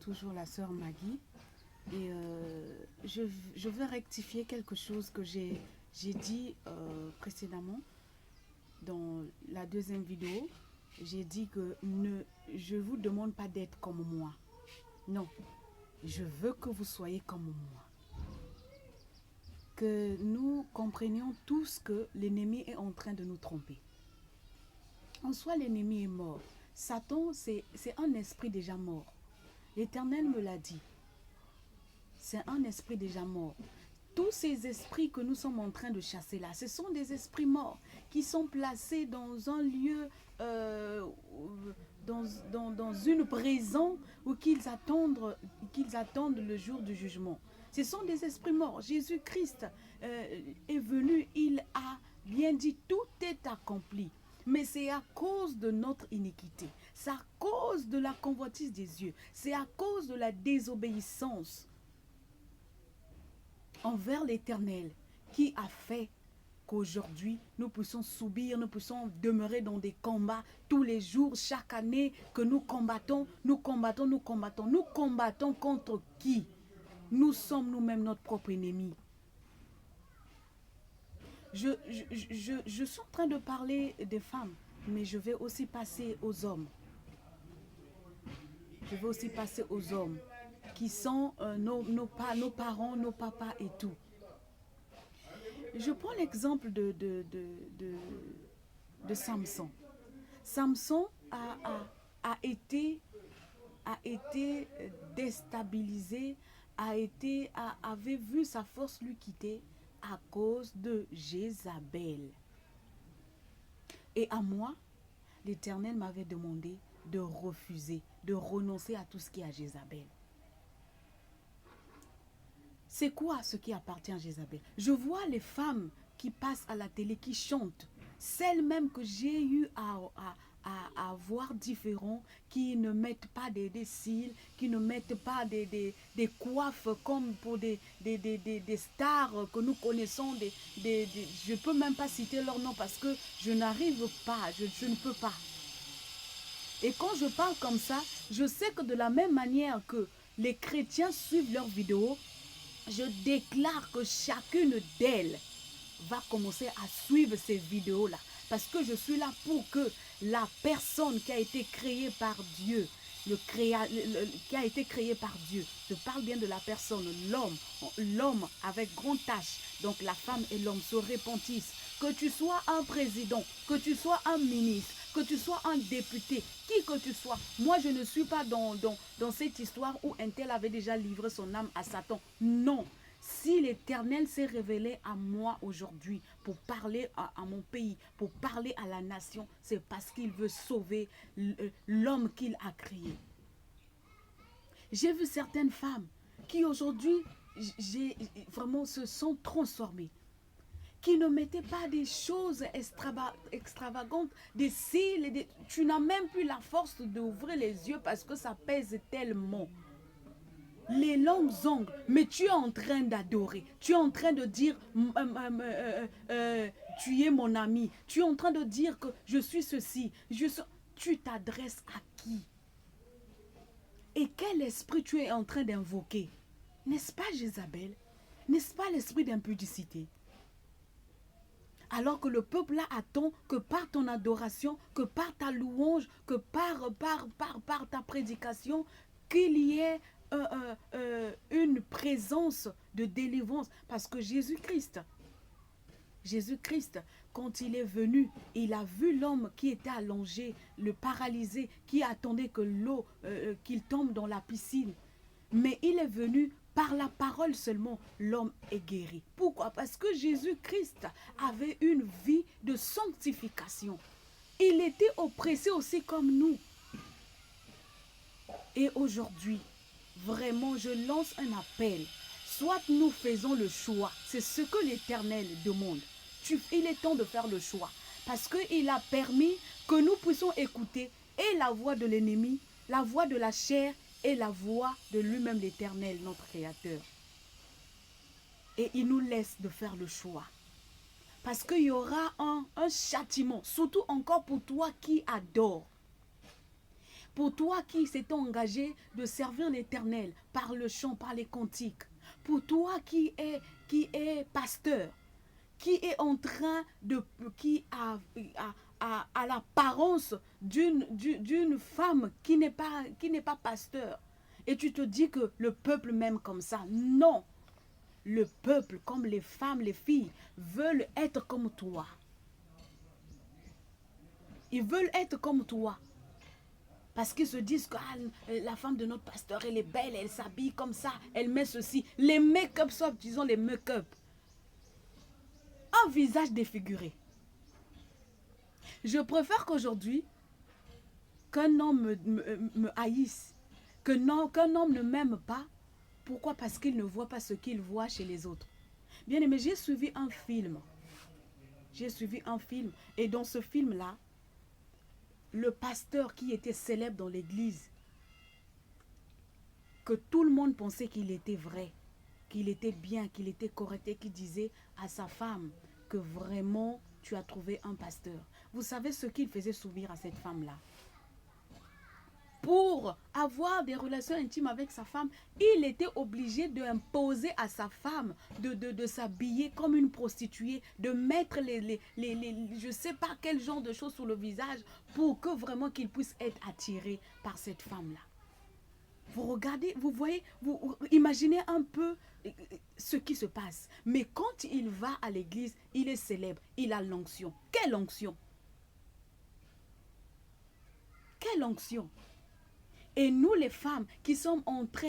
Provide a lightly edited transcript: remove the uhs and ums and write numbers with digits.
Toujours la sœur Maggie. Et je veux rectifier quelque chose que j'ai dit précédemment dans la deuxième vidéo. J'ai dit que je ne vous demande pas d'être comme moi. Non, je veux que vous soyez comme moi. Que nous comprenions tous que l'ennemi est en train de nous tromper. En soi, l'ennemi est mort. Satan, c'est un esprit déjà mort. L'Éternel me l'a dit. C'est un esprit déjà mort. Tous ces esprits que nous sommes en train de chasser là, ce sont des esprits morts qui sont placés dans un lieu, dans une prison où qu'ils attendent le jour du jugement. Ce sont des esprits morts. Jésus-Christ est venu, il a bien dit, tout est accompli. Mais c'est à cause de notre iniquité, c'est à cause de la convoitise des yeux, c'est à cause de la désobéissance envers l'Éternel qui a fait qu'aujourd'hui nous puissions subir, nous puissions demeurer dans des combats tous les jours, chaque année que nous combattons contre qui? Nous sommes nous-mêmes notre propre ennemi. Je suis en train de parler des femmes, mais je vais aussi passer aux hommes. Je vais aussi passer aux hommes qui sont nos parents, nos papas et tout. Je prends l'exemple de Samson. Samson a été déstabilisé, avait vu sa force lui quitter à cause de Jézabel. Et à moi, l'Éternel m'avait demandé de refuser, de renoncer à tout ce qui est à Jézabel. C'est quoi ce qui appartient à Jézabel? Je vois les femmes qui passent à la télé, qui chantent. Celles même que j'ai eu à voir différents, qui ne mettent pas des cils, qui ne mettent pas des coiffes comme pour des stars que nous connaissons. Je ne peux même pas citer leur nom parce que je n'arrive pas, je ne peux pas. Et quand je parle comme ça, je sais que de la même manière que les chrétiens suivent leurs vidéos, je déclare que chacune d'elles va commencer à suivre ces vidéos-là. Parce que je suis là pour que la personne qui a été créée par Dieu, qui a été créé par Dieu, je parle bien de la personne, l'homme avec grande tâche, donc la femme et l'homme se répentissent. Que tu sois un président, que tu sois un ministre, que tu sois un député, qui que tu sois. Moi, je ne suis pas dans cette histoire où un tel avait déjà livré son âme à Satan. Non. Si l'Éternel s'est révélé à moi aujourd'hui pour parler à mon pays, pour parler à la nation, c'est parce qu'il veut sauver l'homme qu'il a créé. J'ai vu certaines femmes qui aujourd'hui vraiment se sont transformées, qui ne mettaient pas des choses extravagantes, des cils, tu n'as même plus la force d'ouvrir les yeux parce que ça pèse tellement. Les longs ongles, mais tu es en train d'adorer, tu es en train de dire tu es mon ami, tu es en train de dire que je suis ceci, tu t'adresses à qui? Et quel esprit tu es en train d'invoquer? N'est-ce pas Jézabel? N'est-ce pas l'esprit d'impudicité? Alors que le peuple là attend que par ton adoration, que par ta louange, que par ta prédication, qu'il y ait une présence de délivrance. Parce que Jésus-Christ, quand il est venu, il a vu l'homme qui était allongé, le paralysé, qui attendait que l'eau, qu'il tombe dans la piscine. Mais il est venu par la parole seulement, l'homme est guéri. Pourquoi? Parce que Jésus-Christ avait une vie de sanctification. Il était oppressé aussi comme nous. Et aujourd'hui, vraiment, je lance un appel. Soit nous faisons le choix, c'est ce que l'Éternel demande. Il est temps de faire le choix. Parce qu'il a permis que nous puissions écouter et la voix de l'ennemi, la voix de la chair et la voix de lui-même l'Éternel, notre Créateur. Et il nous laisse de faire le choix. Parce qu'il y aura un châtiment, surtout encore pour toi qui adore. Pour toi qui s'est engagé de servir l'Éternel par le chant, par les cantiques. Pour toi qui est pasteur, qui est en train de... qui a l'apparence d'une femme qui n'est pas pasteur. Et tu te dis que le peuple m'aime comme ça. Non. Le peuple, comme les femmes, les filles, veulent être comme toi. Ils veulent être comme toi. Parce qu'ils se disent que la femme de notre pasteur, elle est belle, elle s'habille comme ça, elle met ceci. Les make-up, soit disons les make-up. Un visage défiguré. Je préfère qu'aujourd'hui, qu'un homme me haïsse, qu'un homme ne m'aime pas. Pourquoi? Parce qu'il ne voit pas ce qu'il voit chez les autres. Bien aimé, j'ai suivi un film. J'ai suivi un film. Et dans ce film-là, le pasteur qui était célèbre dans l'église, que tout le monde pensait qu'il était vrai, qu'il était bien, qu'il était correct, et qui disait à sa femme que vraiment tu as trouvé un pasteur. Vous savez ce qu'il faisait subir à cette femme-là? Pour avoir des relations intimes avec sa femme, il était obligé d'imposer à sa femme de s'habiller comme une prostituée, de mettre je ne sais pas quel genre de choses sur le visage pour que vraiment qu'il puisse être attiré par cette femme-là. Vous regardez, vous voyez, vous imaginez un peu ce qui se passe. Mais quand il va à l'église, il est célèbre, il a l'onction. Quelle onction? Quelle onction? Et nous les femmes qui sommes en train